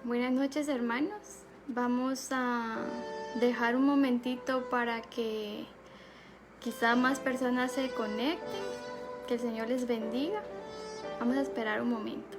Buenas noches, hermanos. Vamos a dejar un momentito para que quizá más personas se conecten. Que el Señor les bendiga. Vamos a esperar un momento.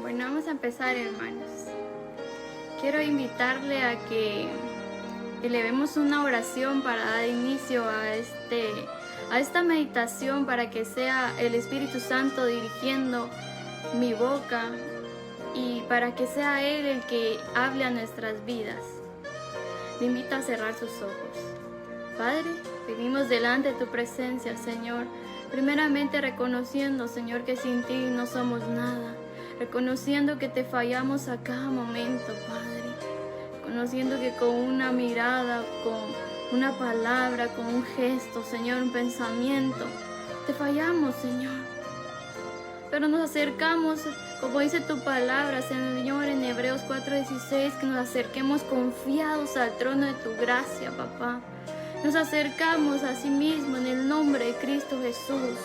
Bueno, vamos a empezar, hermanos. Quiero invitarle a que elevemos una oración para dar inicio a esta meditación, para que sea el Espíritu Santo dirigiendo mi boca y para que sea Él el que hable a nuestras vidas. Le invito a cerrar sus ojos. Padre, venimos delante de tu presencia, Señor, primeramente reconociendo, Señor, que sin ti no somos nada, reconociendo que te fallamos a cada momento, Padre, reconociendo que con una mirada, con una palabra, con un gesto, Señor, un pensamiento, te fallamos, Señor. Pero nos acercamos, como dice tu palabra, Señor, en Hebreos 4:16, que nos acerquemos confiados al trono de tu gracia, papá. Nos acercamos a sí mismo en el nombre de Cristo Jesús,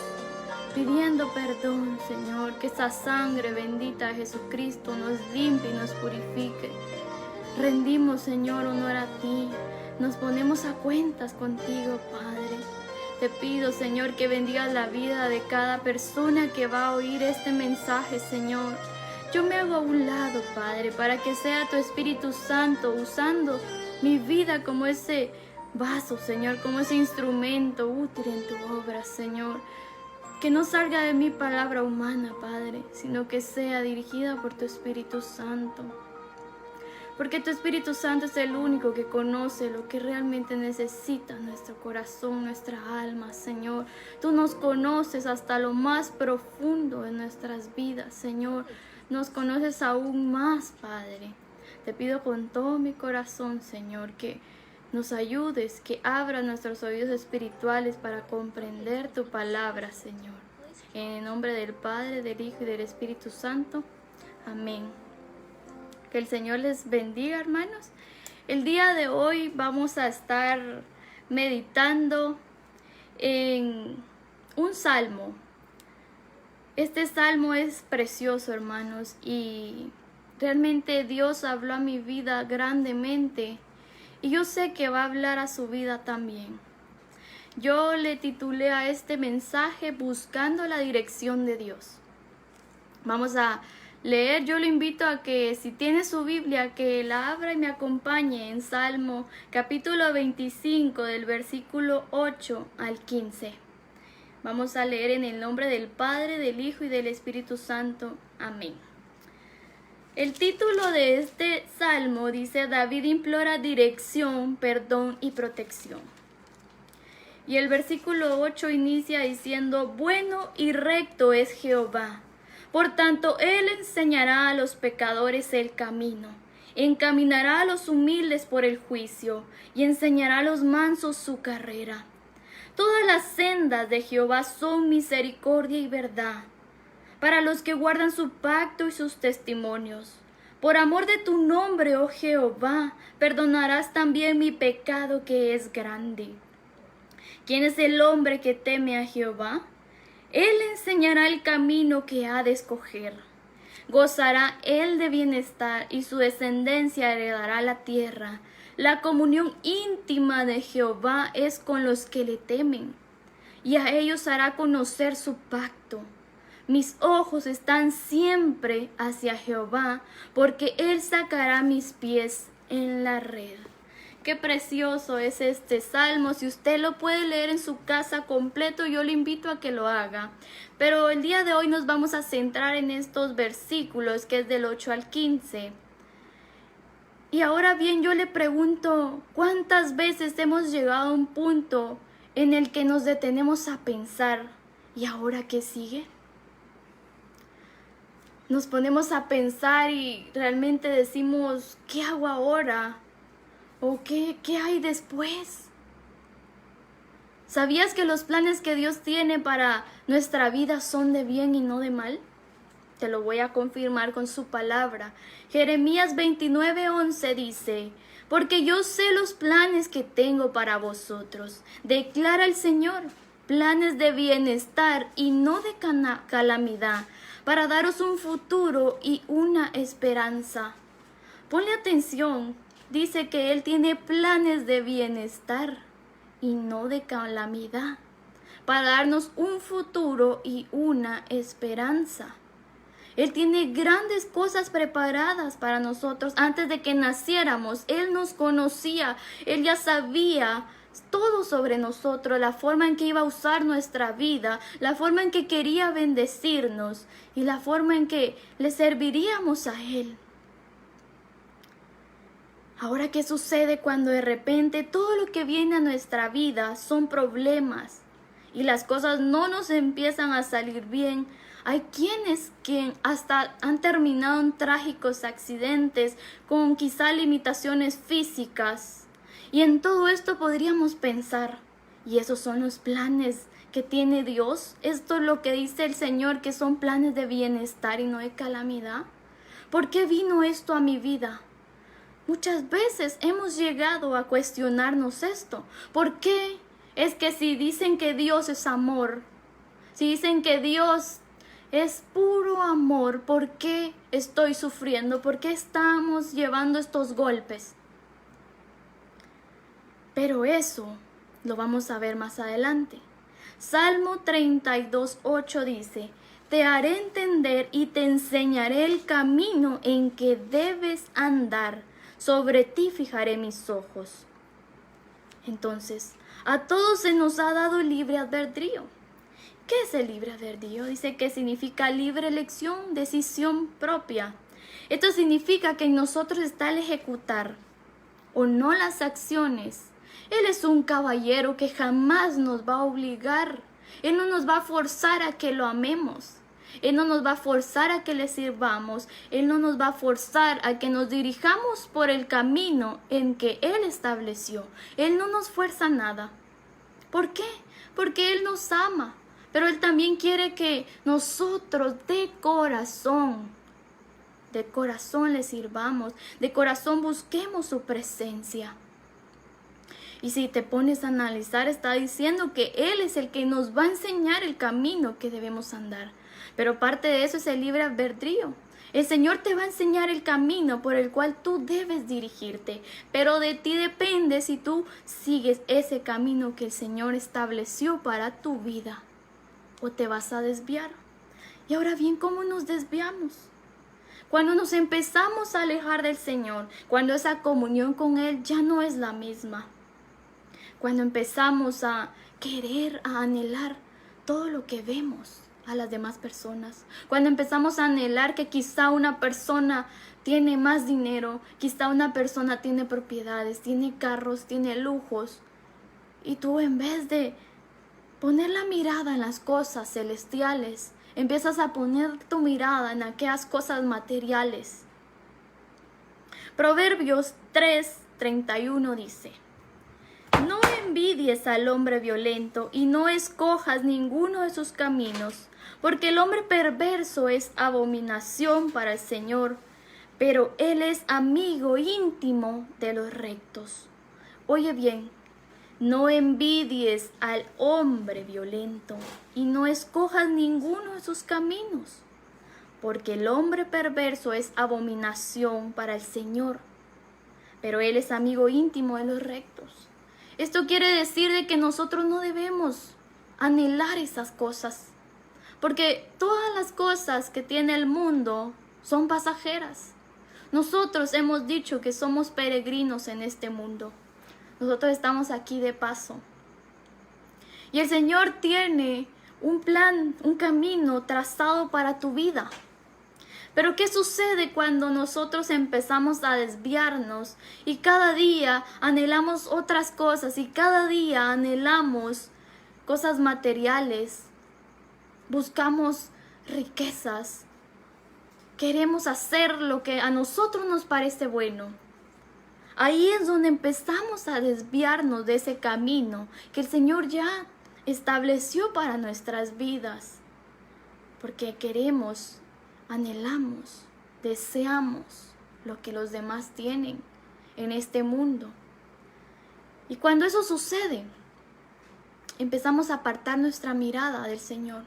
pidiendo perdón, Señor, que esa sangre bendita de Jesucristo nos limpie y nos purifique. Rendimos, Señor, honor a ti. Nos ponemos a cuentas contigo, Padre. Te pido, Señor, que bendigas la vida de cada persona que va a oír este mensaje, Señor. Yo me hago a un lado, Padre, para que sea tu Espíritu Santo usando mi vida como ese vaso, Señor, como ese instrumento útil en tu obra, Señor. Que no salga de mi palabra humana, Padre, sino que sea dirigida por tu Espíritu Santo. Porque tu Espíritu Santo es el único que conoce lo que realmente necesita nuestro corazón, nuestra alma, Señor. Tú nos conoces hasta lo más profundo de nuestras vidas, Señor. Nos conoces aún más, Padre. Te pido con todo mi corazón, Señor, que nos ayudes, que abra nuestros oídos espirituales para comprender tu palabra, Señor. En el nombre del Padre, del Hijo y del Espíritu Santo. Amén. Que el Señor les bendiga, hermanos. El día de hoy vamos a estar meditando en un salmo. Este salmo es precioso, hermanos, y realmente Dios habló a mi vida grandemente. Y yo sé que va a hablar a su vida también. Yo le titulé a este mensaje Buscando la dirección de Dios. Vamos a leer. Yo lo invito a que, si tiene su Biblia, que la abra y me acompañe en Salmo capítulo 25 del versículo 8 al 15. Vamos a leer en el nombre del Padre, del Hijo y del Espíritu Santo. Amén. El título de este salmo dice: David implora dirección, perdón y protección. Y el versículo 8 inicia diciendo: Bueno y recto es Jehová, Por tanto, Él enseñará a los pecadores el camino, encaminará a los humildes por el juicio, y enseñará a los mansos su carrera. Todas las sendas de Jehová son misericordia y verdad, para los que guardan su pacto y sus testimonios. Por amor de tu nombre, oh Jehová, perdonarás también mi pecado que es grande. ¿Quién es el hombre que teme a Jehová? Él le enseñará el camino que ha de escoger. Gozará él de bienestar y su descendencia heredará la tierra. La comunión íntima de Jehová es con los que le temen, y a ellos hará conocer su pacto. Mis ojos están siempre hacia Jehová, porque Él sacará mis pies en la red. Qué precioso es este salmo. Si usted lo puede leer en su casa completo, yo le invito a que lo haga. Pero el día de hoy nos vamos a centrar en estos versículos, que es del 8 al 15. Y ahora bien, yo le pregunto, ¿cuántas veces hemos llegado a un punto en el que nos detenemos a pensar, ¿y ahora qué sigue? Nos ponemos a pensar y realmente decimos, ¿qué hago ahora? ¿O qué hay después? ¿Sabías que los planes que Dios tiene para nuestra vida son de bien y no de mal? Te lo voy a confirmar con su palabra. Jeremías 29:11 dice, porque yo sé los planes que tengo para vosotros, declara el Señor, planes de bienestar y no de calamidad, para daros un futuro y una esperanza. Ponle atención. Dice que Él tiene planes de bienestar y no de calamidad, para darnos un futuro y una esperanza. Él tiene grandes cosas preparadas para nosotros. Antes de que naciéramos, Él nos conocía, Él ya sabía todo sobre nosotros, la forma en que iba a usar nuestra vida, la forma en que quería bendecirnos y la forma en que le serviríamos a Él. Ahora, ¿qué sucede cuando de repente todo lo que viene a nuestra vida son problemas y las cosas no nos empiezan a salir bien? Hay quienes que hasta han terminado en trágicos accidentes con quizá limitaciones físicas. Y en todo esto podríamos pensar, ¿y esos son los planes que tiene Dios? ¿Esto es lo que dice el Señor, que son planes de bienestar y no de calamidad? ¿Por qué vino esto a mi vida? Muchas veces hemos llegado a cuestionarnos esto. ¿Por qué? Es que si dicen que Dios es amor, si dicen que Dios es puro amor, ¿por qué estoy sufriendo? ¿Por qué estamos llevando estos golpes? Pero eso lo vamos a ver más adelante. Salmo 32:8 dice, te haré entender y te enseñaré el camino en que debes andar. Sobre ti fijaré mis ojos. Entonces, a todos se nos ha dado libre albedrío. ¿Qué es el libre albedrío? Dice que significa libre elección, decisión propia. Esto significa que en nosotros está el ejecutar o no las acciones. Él es un caballero que jamás nos va a obligar. Él no nos va a forzar a que lo amemos. Él no nos va a forzar a que le sirvamos. Él no nos va a forzar a que nos dirijamos por el camino en que Él estableció. Él no nos fuerza nada. ¿Por qué? Porque Él nos ama. Pero Él también quiere que nosotros de corazón le sirvamos. De corazón busquemos su presencia. Y si te pones a analizar, está diciendo que Él es el que nos va a enseñar el camino que debemos andar. Pero parte de eso es el libre albedrío. El Señor te va a enseñar el camino por el cual tú debes dirigirte. Pero de ti depende si tú sigues ese camino que el Señor estableció para tu vida. O te vas a desviar. Y ahora bien, ¿cómo nos desviamos? Cuando nos empezamos a alejar del Señor, cuando esa comunión con Él ya no es la misma. Cuando empezamos a querer, a anhelar todo lo que vemos a las demás personas. Cuando empezamos a anhelar que quizá una persona tiene más dinero, quizá una persona tiene propiedades, tiene carros, tiene lujos. Y tú, en vez de poner la mirada en las cosas celestiales, empiezas a poner tu mirada en aquellas cosas materiales. Proverbios 3:31 dice: no envidies al hombre violento y no escojas ninguno de sus caminos, porque el hombre perverso es abominación para el Señor, pero Él es amigo íntimo de los rectos. Oye bien, no envidies al hombre violento y no escojas ninguno de sus caminos, porque el hombre perverso es abominación para el Señor, pero Él es amigo íntimo de los rectos. Esto quiere decir de que nosotros no debemos anhelar esas cosas, porque todas las cosas que tiene el mundo son pasajeras. Nosotros hemos dicho que somos peregrinos en este mundo. Nosotros estamos aquí de paso. Y el Señor tiene un plan, un camino trazado para tu vida. Pero ¿qué sucede cuando nosotros empezamos a desviarnos y cada día anhelamos otras cosas y cada día anhelamos cosas materiales? Buscamos riquezas. Queremos hacer lo que a nosotros nos parece bueno. Ahí es donde empezamos a desviarnos de ese camino que el Señor ya estableció para nuestras vidas. Porque queremos, anhelamos, deseamos lo que los demás tienen en este mundo. Y cuando eso sucede, empezamos a apartar nuestra mirada del Señor.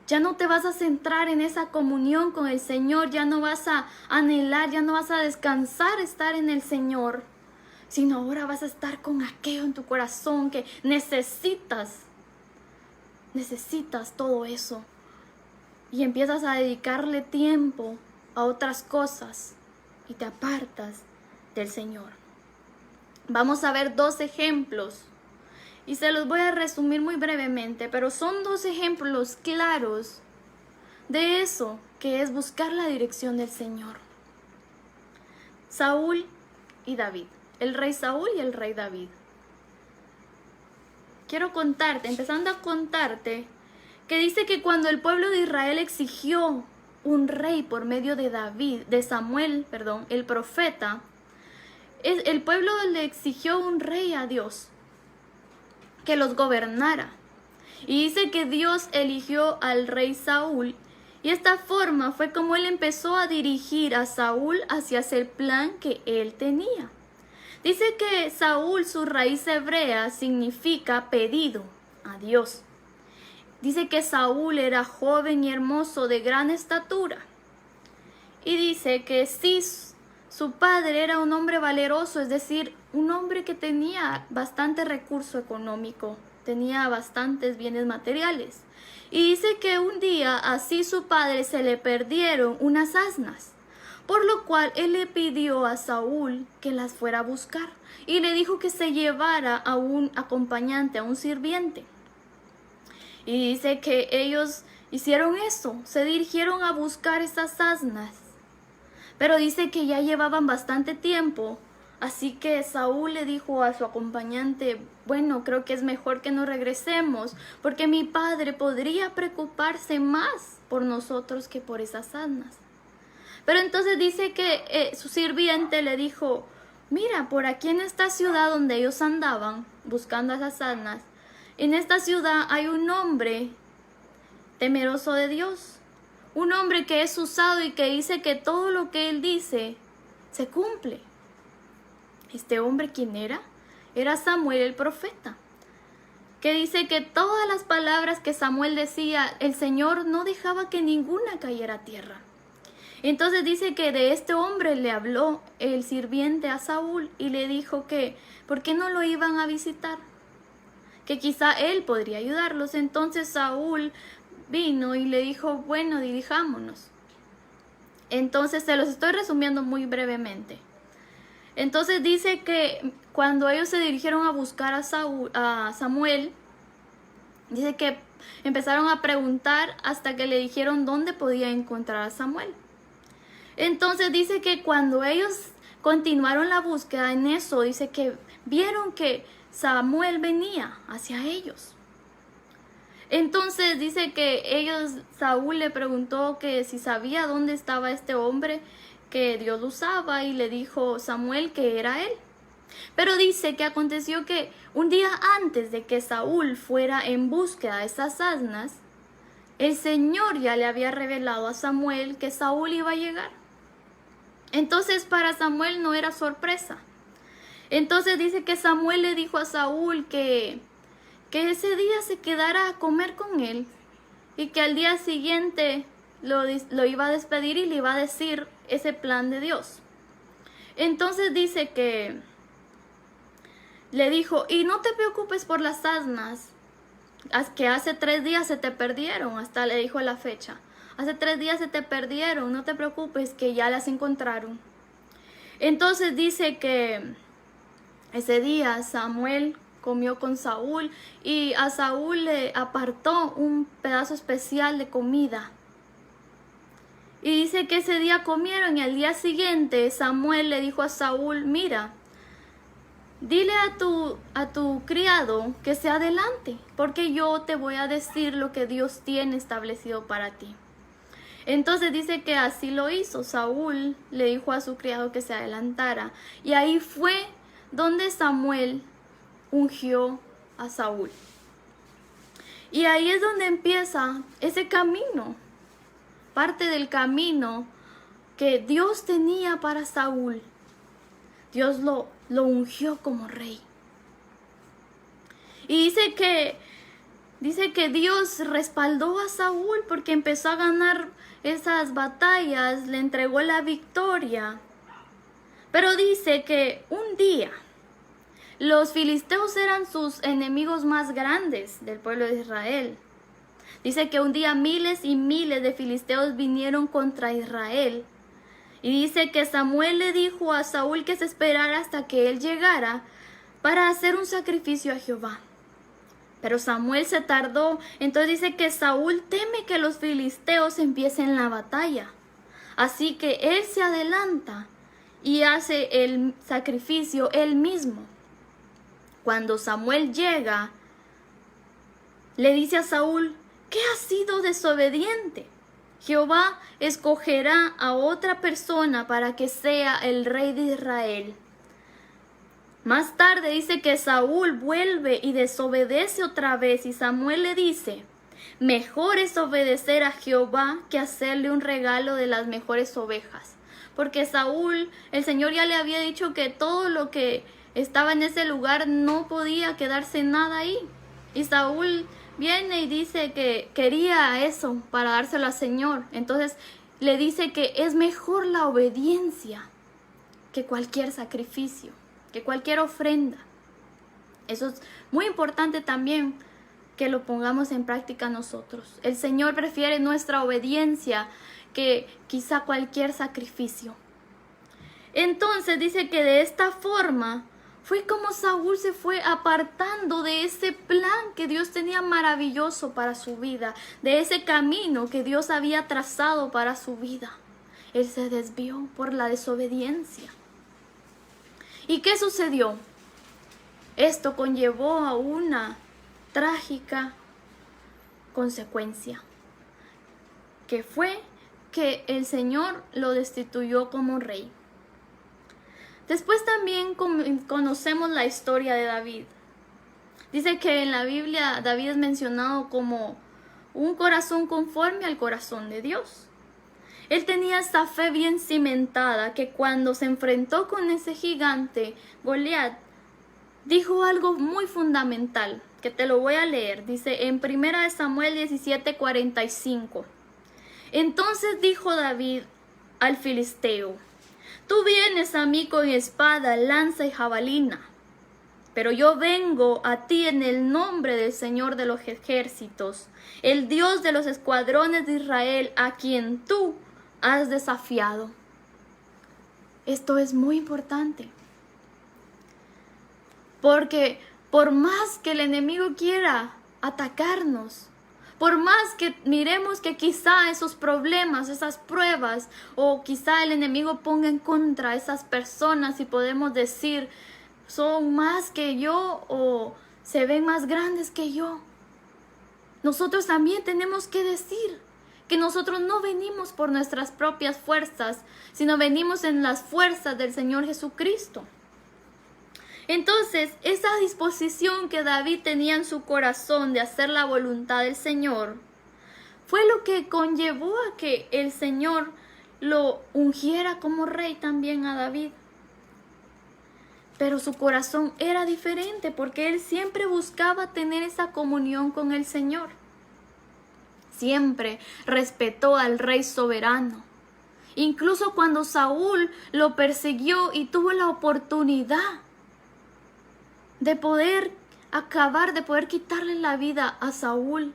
Ya no te vas a centrar en esa comunión con el Señor, ya no vas a anhelar, ya no vas a descansar estar en el Señor, sino ahora vas a estar con aquello en tu corazón que necesitas todo eso. Y empiezas a dedicarle tiempo a otras cosas y te apartas del Señor. Vamos a ver 2 ejemplos. Y se los voy a resumir muy brevemente, pero son 2 ejemplos claros de eso que es buscar la dirección del Señor. Saúl y David, el rey Saúl y el rey David. Quiero contarte, empezando a contarte, que dice que cuando el pueblo de Israel exigió un rey por medio de Samuel, el profeta, el pueblo le exigió un rey a Dios que los gobernara. Y dice que Dios eligió al rey Saúl, y esta forma fue como él empezó a dirigir a Saúl hacia el plan que él tenía. Dice que Saúl, su raíz hebrea, significa pedido a Dios. Dice que Saúl era joven y hermoso de gran estatura. Y dice que sí, su padre era un hombre valeroso, es decir, un hombre que tenía bastante recurso económico, tenía bastantes bienes materiales. Y dice que un día así su padre se le perdieron unas asnas, por lo cual él le pidió a Saúl que las fuera a buscar y le dijo que se llevara a un acompañante, a un sirviente. Y dice que ellos hicieron eso, se dirigieron a buscar esas asnas. Pero dice que ya llevaban bastante tiempo, así que Saúl le dijo a su acompañante: bueno, creo que es mejor que nos regresemos, porque mi padre podría preocuparse más por nosotros que por esas asnas. Pero entonces dice que su sirviente le dijo: mira, por aquí en esta ciudad donde ellos andaban buscando esas asnas, en esta ciudad hay un hombre temeroso de Dios. Un hombre que es usado y que dice que todo lo que él dice se cumple. ¿Este hombre quién era? Era Samuel el profeta, que dice que todas las palabras que Samuel decía, el Señor no dejaba que ninguna cayera a tierra. Entonces dice que de este hombre le habló el sirviente a Saúl y le dijo que ¿por qué no lo iban a visitar? Que quizá él podría ayudarlos. Entonces Saúl vino y le dijo: bueno, dirijámonos. Entonces se los estoy resumiendo muy brevemente. Entonces dice que cuando ellos se dirigieron a buscar a Samuel, dice que empezaron a preguntar hasta que le dijeron dónde podía encontrar a Samuel. Entonces dice que cuando ellos continuaron la búsqueda, en eso dice que vieron que Samuel venía hacia ellos. Entonces dice que Saúl le preguntó que si sabía dónde estaba este hombre que Dios usaba, y le dijo Samuel que era él. Pero dice que aconteció que un día antes de que Saúl fuera en búsqueda de esas asnas, el Señor ya le había revelado a Samuel que Saúl iba a llegar. Entonces para Samuel no era sorpresa. Entonces dice que Samuel le dijo a Saúl que ese día se quedara a comer con él y que al día siguiente lo iba a despedir y le iba a decir ese plan de Dios. Entonces dice que le dijo, y no te preocupes por las asnas, que hace 3 días se te perdieron, hasta le dijo la fecha. Hace 3 días se te perdieron, no te preocupes que ya las encontraron. Entonces dice que ese día Samuel comió con Saúl y a Saúl le apartó un pedazo especial de comida. Y dice que ese día comieron y al día siguiente Samuel le dijo a Saúl, mira, dile a tu criado que se adelante, porque yo te voy a decir lo que Dios tiene establecido para ti. Entonces dice que así lo hizo. Saúl le dijo a su criado que se adelantara. Y ahí fue donde Samuel ungió a Saúl. Y ahí es donde empieza ese camino. Parte del camino que Dios tenía para Saúl. Dios lo ungió como rey. Y dice que Dios respaldó a Saúl porque empezó a ganar esas batallas, le entregó la victoria. Pero dice que un día los filisteos eran sus enemigos más grandes del pueblo de Israel. Dice que un día miles y miles de filisteos vinieron contra Israel. Y dice que Samuel le dijo a Saúl que se esperara hasta que él llegara para hacer un sacrificio a Jehová. Pero Samuel se tardó. Entonces dice que Saúl teme que los filisteos empiecen la batalla. Así que él se adelanta y hace el sacrificio él mismo. Cuando Samuel llega, le dice a Saúl, ¿qué has sido desobediente? Jehová escogerá a otra persona para que sea el rey de Israel. Más tarde dice que Saúl vuelve y desobedece otra vez y Samuel le dice, mejor es obedecer a Jehová que hacerle un regalo de las mejores ovejas. Porque Saúl, el Señor ya le había dicho que todo lo que estaba en ese lugar no podía quedarse nada ahí. Y Saúl viene y dice que quería eso para dárselo al Señor. Entonces le dice que es mejor la obediencia que cualquier sacrificio, que cualquier ofrenda. Eso es muy importante también que lo pongamos en práctica nosotros. El Señor prefiere nuestra obediencia que quizá cualquier sacrificio. Entonces dice que de esta forma fue como Saúl se fue apartando de ese plan que Dios tenía maravilloso para su vida, de ese camino que Dios había trazado para su vida. Él se desvió por la desobediencia. ¿Y qué sucedió? Esto conllevó a una trágica consecuencia, que fue que el Señor lo destituyó como rey. Después también conocemos la historia de David. Dice que en la Biblia David es mencionado como un corazón conforme al corazón de Dios. Él tenía esta fe bien cimentada que cuando se enfrentó con ese gigante, Goliat, dijo algo muy fundamental, que te lo voy a leer. Dice en 1 Samuel 17:45. Entonces dijo David al filisteo, tú vienes a mí con espada, lanza y jabalina, pero yo vengo a ti en el nombre del Señor de los ejércitos, el Dios de los escuadrones de Israel, a quien tú has desafiado. Esto es muy importante, porque por más que el enemigo quiera atacarnos, por más que miremos que quizá esos problemas, esas pruebas, o quizá el enemigo ponga en contra a esas personas y podemos decir, son más que yo o se ven más grandes que yo. nosotros también tenemos que decir que nosotros no venimos por nuestras propias fuerzas, sino venimos en las fuerzas del Señor Jesucristo. Entonces, esa disposición que David tenía en su corazón de hacer la voluntad del Señor, fue lo que conllevó a que el Señor lo ungiera como rey también a David. Pero su corazón era diferente porque él siempre buscaba tener esa comunión con el Señor. Siempre respetó al rey soberano. Incluso cuando Saúl lo persiguió y tuvo la oportunidad de poder quitarle la vida a Saúl,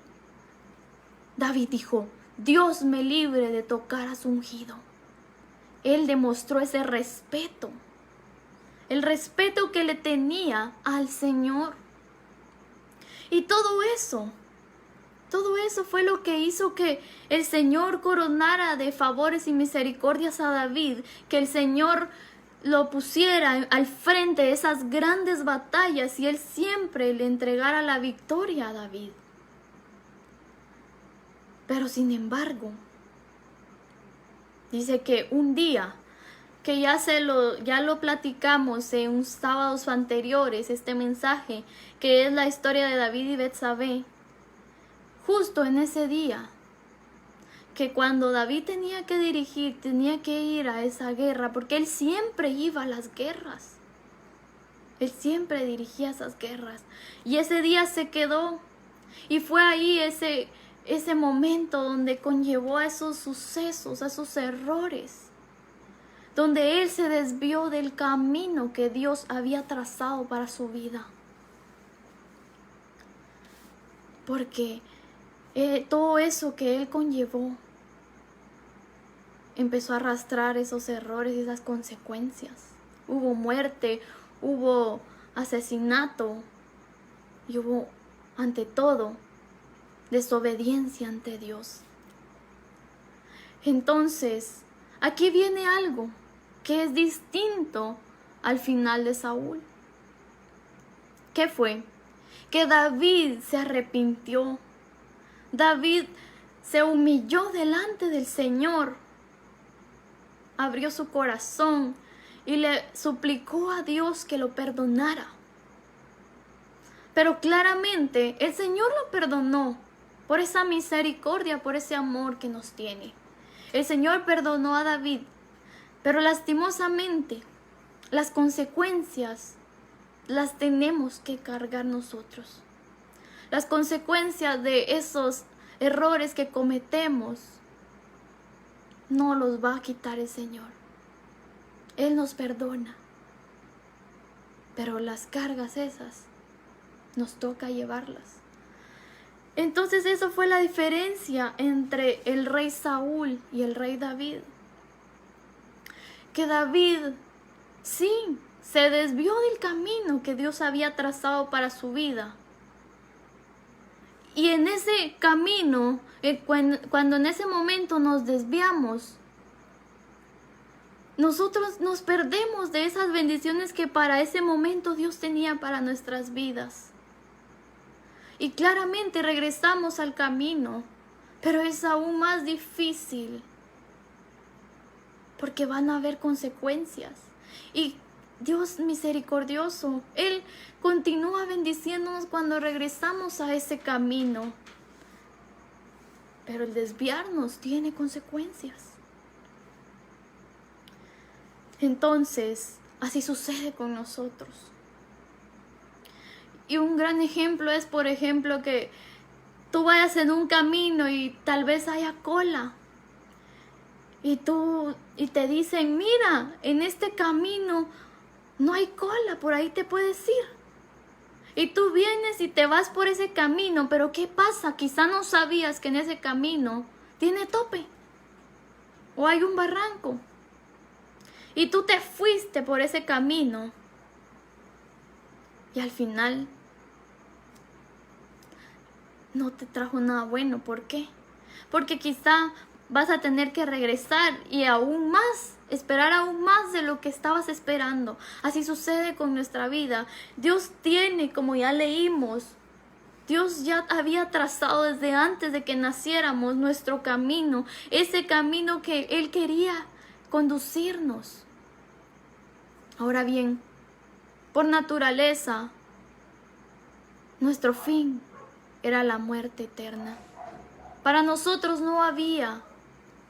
David dijo: Dios me libre de tocar a su ungido. Él demostró ese respeto, el respeto que le tenía al Señor. Y todo eso fue lo que hizo que el Señor coronara de favores y misericordias a David, que el Señor lo pusiera al frente de esas grandes batallas y él siempre le entregara la victoria a David. Pero sin embargo, dice que un día, que ya lo platicamos en unos sábados anteriores, este mensaje, que es la historia de David y Betsabé, justo en ese día, que cuando David tenía que ir a esa guerra, porque él siempre iba a las guerras, él siempre dirigía esas guerras, y ese día se quedó, y fue ahí ese momento donde conllevó a esos sucesos, a esos errores, donde él se desvió del camino que Dios había trazado para su vida. Porque todo eso que él conllevó empezó a arrastrar esos errores y esas consecuencias. Hubo muerte, hubo asesinato y hubo, ante todo, desobediencia ante Dios. Entonces, aquí viene algo que es distinto al final de Saúl. ¿Qué fue? Que David se arrepintió. David se humilló delante del Señor, abrió su corazón y le suplicó a Dios que lo perdonara. Pero claramente el Señor lo perdonó por esa misericordia, por ese amor que nos tiene. El Señor perdonó a David, pero lastimosamente las consecuencias las tenemos que cargar nosotros. Las consecuencias de esos errores que cometemos no los va a quitar el Señor. Él nos perdona, pero las cargas esas nos toca llevarlas. Entonces eso fue la diferencia entre el rey Saúl y el rey David. Que David sí se desvió del camino que Dios había trazado para su vida. Y en ese camino, cuando en ese momento nos desviamos, nosotros nos perdemos de esas bendiciones que para ese momento Dios tenía para nuestras vidas. Y claramente regresamos al camino, pero es aún más difícil, porque van a haber consecuencias. Y Dios misericordioso, Él continúa bendiciéndonos cuando regresamos a ese camino. Pero el desviarnos tiene consecuencias. Entonces, así sucede con nosotros. Y un gran ejemplo es, por ejemplo, que tú vayas en un camino y tal vez haya cola. Y te dicen: mira, en este camino no hay cola, por ahí te puedes ir. Y tú vienes y te vas por ese camino, pero ¿qué pasa? Quizá no sabías que en ese camino tiene tope o hay un barranco. Y tú te fuiste por ese camino y al final no te trajo nada bueno. ¿Por qué? Porque quizá vas a tener que regresar y aún más, esperar aún más de lo que estabas esperando. Así sucede con nuestra vida. Dios tiene, como ya leímos, Dios ya había trazado desde antes de que naciéramos nuestro camino, ese camino que Él quería conducirnos. Ahora bien, por naturaleza, nuestro fin era la muerte eterna. Para nosotros no había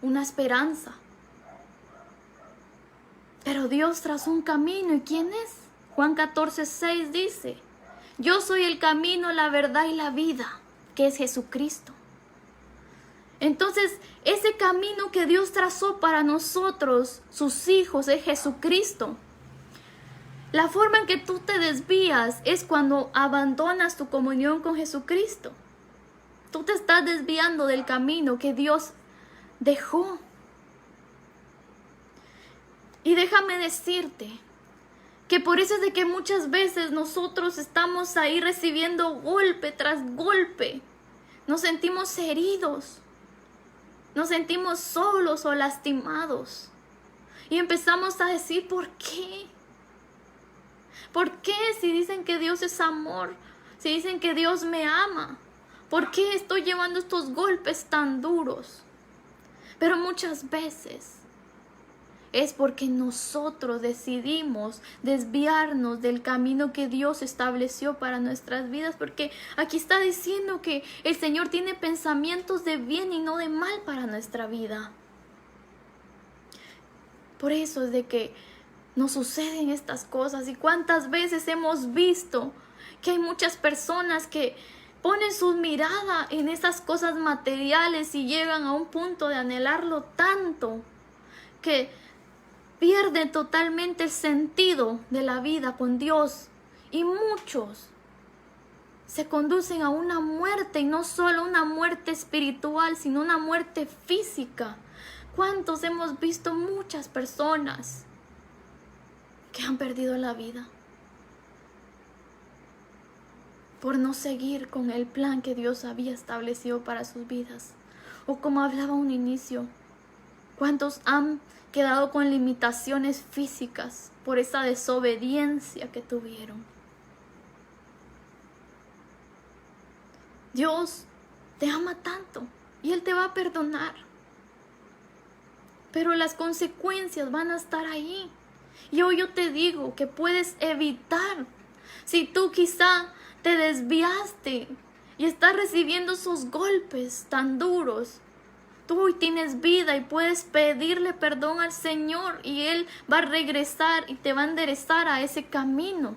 una esperanza. Pero Dios trazó un camino. ¿Y quién es? Juan 14:6 dice: yo soy el camino, la verdad y la vida, que es Jesucristo. Entonces, ese camino que Dios trazó para nosotros, sus hijos, es Jesucristo. La forma en que tú te desvías es cuando abandonas tu comunión con Jesucristo. Tú te estás desviando del camino que Dios dejó. Y déjame decirte que por eso es de que muchas veces nosotros estamos ahí recibiendo golpe tras golpe. Nos sentimos heridos. Nos sentimos solos o lastimados. Y empezamos a decir, ¿por qué? ¿Por qué si dicen que Dios es amor? Si dicen que Dios me ama, ¿por qué estoy llevando estos golpes tan duros? Pero muchas veces es porque nosotros decidimos desviarnos del camino que Dios estableció para nuestras vidas, porque aquí está diciendo que el Señor tiene pensamientos de bien y no de mal para nuestra vida. Por eso es de que nos suceden estas cosas. Y cuántas veces hemos visto que hay muchas personas que ponen su mirada en esas cosas materiales y llegan a un punto de anhelarlo tanto que pierden totalmente el sentido de la vida con Dios. Y muchos se conducen a una muerte, y no solo una muerte espiritual, sino una muerte física. ¿Cuántos hemos visto muchas personas que han perdido la vida por no seguir con el plan que Dios había establecido para sus vidas? O como hablaba a un inicio, ¿cuántos han quedado con limitaciones físicas por esa desobediencia que tuvieron? Dios te ama tanto y Él te va a perdonar, pero las consecuencias van a estar ahí. Y hoy yo te digo que puedes evitar. Si tú quizá te desviaste y estás recibiendo esos golpes tan duros, tú hoy tienes vida y puedes pedirle perdón al Señor, y Él va a regresar y te va a enderezar a ese camino.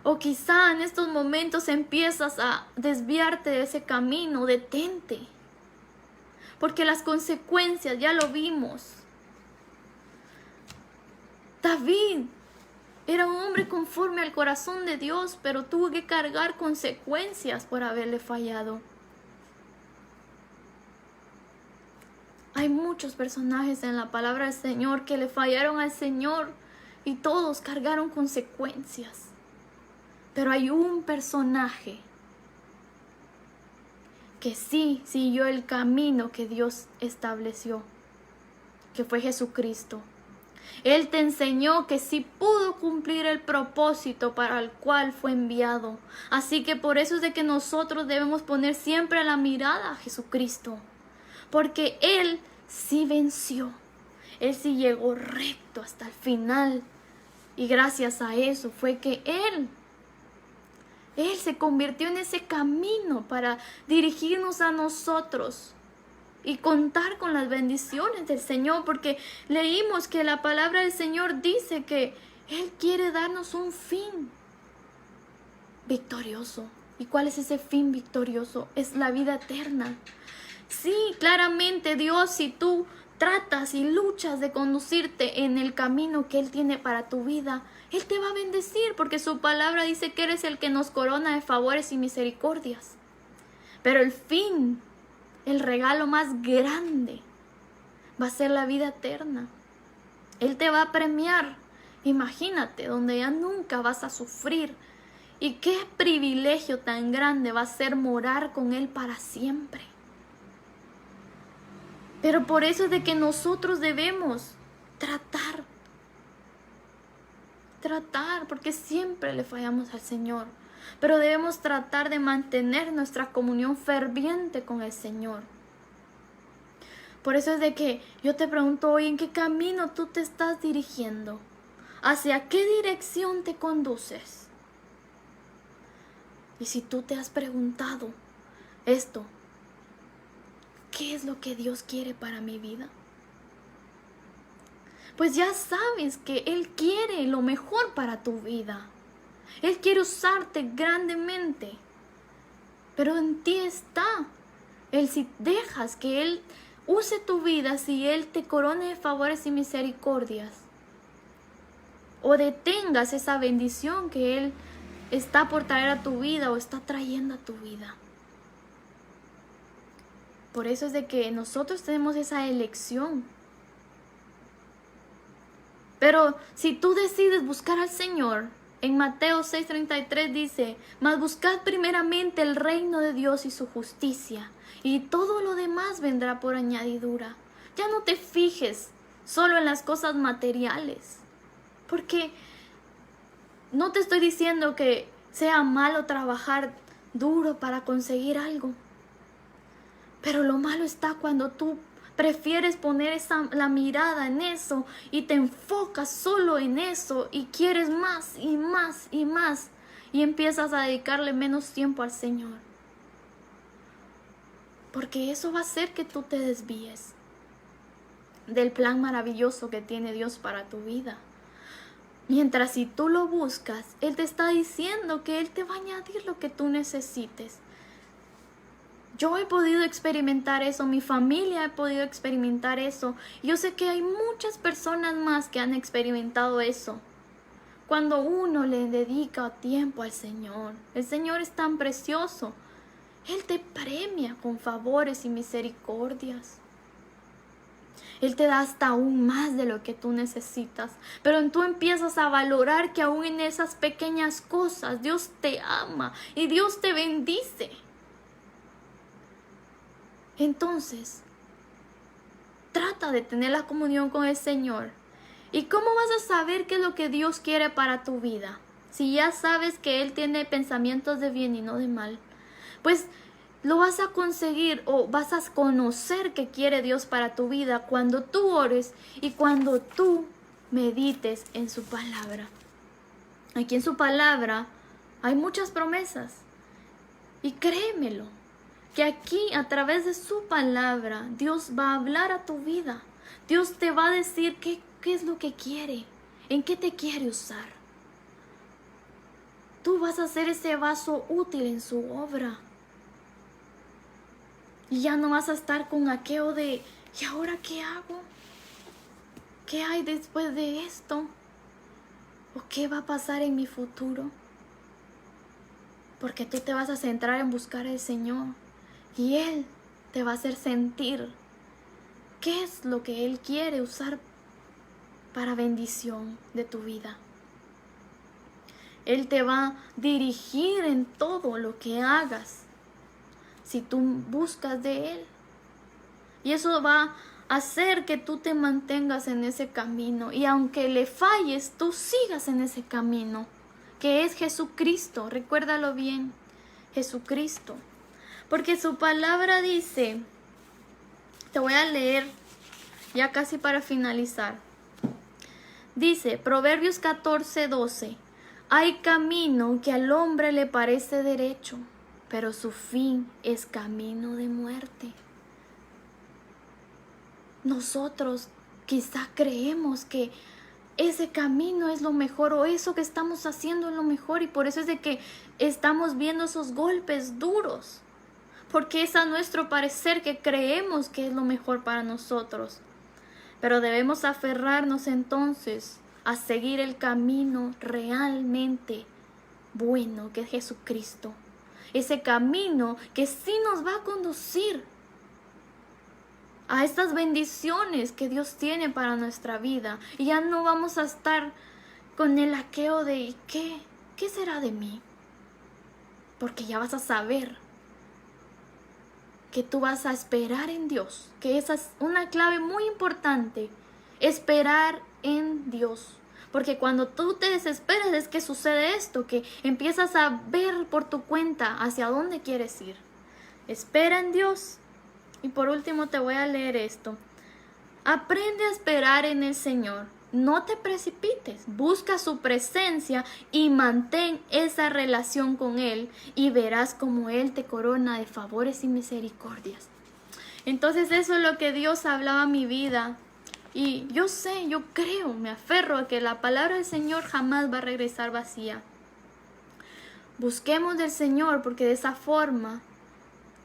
O quizá en estos momentos empiezas a desviarte de ese camino. Detente, porque las consecuencias ya lo vimos. David era un hombre conforme al corazón de Dios, pero tuvo que cargar consecuencias por haberle fallado. Hay muchos personajes en la palabra del Señor que le fallaron al Señor y todos cargaron consecuencias. Pero hay un personaje que sí siguió el camino que Dios estableció, que fue Jesucristo. Él te enseñó que sí pudo cumplir el propósito para el cual fue enviado. Así que por eso es de que nosotros debemos poner siempre la mirada a Jesucristo. Porque Él sí venció. Él sí llegó recto hasta el final. Y gracias a eso fue que Él se convirtió en ese camino para dirigirnos a nosotros y contar con las bendiciones del Señor, porque leímos que la palabra del Señor dice que Él quiere darnos un fin victorioso. ¿Y cuál es ese fin victorioso? Es la vida eterna. Sí, claramente Dios, si tú tratas y luchas de conducirte en el camino que Él tiene para tu vida, Él te va a bendecir, porque su palabra dice que eres el que nos corona de favores y misericordias. Pero el fin, el regalo más grande, va a ser la vida eterna. Él te va a premiar. Imagínate, donde ya nunca vas a sufrir. Y qué privilegio tan grande va a ser morar con Él para siempre. Pero por eso es de que nosotros debemos tratar, porque siempre le fallamos al Señor. pero debemos tratar de mantener nuestra comunión ferviente con el Señor. Por eso es de que yo te pregunto hoy, ¿en qué camino tú te estás dirigiendo? ¿Hacia qué dirección te conduces? Y si tú te has preguntado esto, ¿qué es lo que Dios quiere para mi vida? Pues ya sabes que Él quiere lo mejor para tu vida. Él quiere usarte grandemente. Pero en ti está el si dejas que Él use tu vida, si Él te corone de favores y misericordias, o detengas esa bendición que Él está por traer a tu vida o está trayendo a tu vida. Por eso es de que nosotros tenemos esa elección. Pero si tú decides buscar al Señor, en Mateo 6:33 dice, mas buscad primeramente el reino de Dios y su justicia, y todo lo demás vendrá por añadidura. Ya no te fijes solo en las cosas materiales, porque no te estoy diciendo que sea malo trabajar duro para conseguir algo, pero lo malo está cuando tú prefieres poner la mirada en eso y te enfocas solo en eso y quieres más y más y más y empiezas a dedicarle menos tiempo al Señor. Porque eso va a hacer que tú te desvíes del plan maravilloso que tiene Dios para tu vida. Mientras si tú lo buscas, Él te está diciendo que Él te va a añadir lo que tú necesites. Yo he podido experimentar eso, mi familia ha podido experimentar eso. Yo sé que hay muchas personas más que han experimentado eso. Cuando uno le dedica tiempo al Señor, el Señor es tan precioso. Él te premia con favores y misericordias. Él te da hasta aún más de lo que tú necesitas. Pero tú empiezas a valorar que aún en esas pequeñas cosas Dios te ama y Dios te bendice. Entonces, trata de tener la comunión con el Señor. ¿Y cómo vas a saber qué es lo que Dios quiere para tu vida? Si ya sabes que Él tiene pensamientos de bien y no de mal, pues lo vas a conseguir o vas a conocer qué quiere Dios para tu vida cuando tú ores y cuando tú medites en su palabra. Aquí en su palabra hay muchas promesas y créemelo, que aquí a través de su palabra Dios va a hablar a tu vida. Dios te va a decir qué es lo que quiere, en qué te quiere usar. Tú vas a ser ese vaso útil en su obra. Y ya no vas a estar con aquello de, ¿y ahora qué hago? ¿Qué hay después de esto? ¿O qué va a pasar en mi futuro? Porque tú te vas a centrar en buscar al Señor. Y Él te va a hacer sentir qué es lo que Él quiere usar para bendición de tu vida. Él te va a dirigir en todo lo que hagas si tú buscas de Él. Y eso va a hacer que tú te mantengas en ese camino. Y aunque le falles, tú sigas en ese camino, que es Jesucristo. Recuérdalo bien, Jesucristo. Porque su palabra dice, te voy a leer ya casi para finalizar. Dice, Proverbios 14:12, hay camino que al hombre le parece derecho, pero su fin es camino de muerte. Nosotros quizá creemos que ese camino es lo mejor o eso que estamos haciendo es lo mejor y por eso es de que estamos viendo esos golpes duros. Porque es a nuestro parecer que creemos que es lo mejor para nosotros. Pero debemos aferrarnos entonces a seguir el camino realmente bueno que es Jesucristo. Ese camino que sí nos va a conducir a estas bendiciones que Dios tiene para nuestra vida. Y ya no vamos a estar con el aqueo de ¿qué será de mí? Porque ya vas a saber que tú vas a esperar en Dios, que esa es una clave muy importante, esperar en Dios, Porque cuando tú te desesperas es que sucede esto, que empiezas a ver por tu cuenta hacia dónde quieres ir. Espera en Dios. Y por último te voy a leer esto. Aprende a esperar en el Señor. No te precipites, busca su presencia y mantén esa relación con Él y verás como Él te corona de favores y misericordias. Entonces eso es lo que Dios hablaba a mi vida. Y yo sé, yo creo, me aferro a que la palabra del Señor jamás va a regresar vacía. Busquemos del Señor porque de esa forma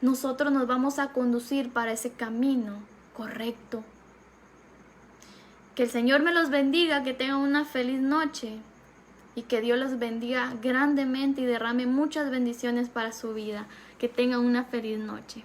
nosotros nos vamos a conducir para ese camino correcto. Que el Señor me los bendiga, que tengan una feliz noche y que Dios los bendiga grandemente y derrame muchas bendiciones para su vida. Que tengan una feliz noche.